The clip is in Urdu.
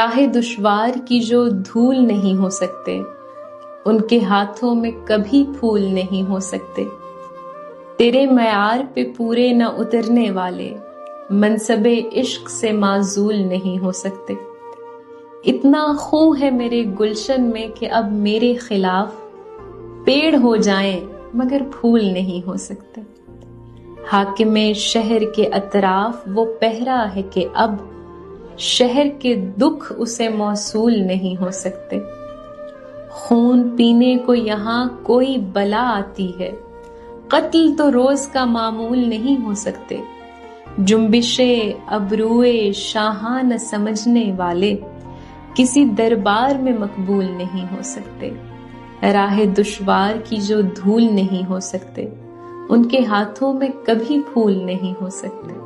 راہ دشوار کی جو دھول نہیں ہو سکتے، ان کے ہاتھوں میں کبھی پھول نہیں ہو سکتے۔ تیرے معیار پہ پورے نہ اترنے والے منصب عشق سے معزول نہیں ہو سکتے۔ اتنا خوں ہے میرے گلشن میں کہ اب میرے خلاف پیڑ ہو جائیں مگر پھول نہیں ہو سکتے۔ حاکم شہر کے اطراف وہ پہرا ہے کہ اب شہر کے دکھ اسے موصول نہیں ہو سکتے۔ خون پینے کو یہاں کوئی بلا آتی ہے، قتل تو روز کا معمول نہیں ہو سکتے۔ جنبش ابروئے شاہاں نہ سمجھنے والے کسی دربار میں مقبول نہیں ہو سکتے۔ راہ دشوار کی جو دھول نہیں ہو سکتے، ان کے ہاتھوں میں کبھی پھول نہیں ہو سکتے۔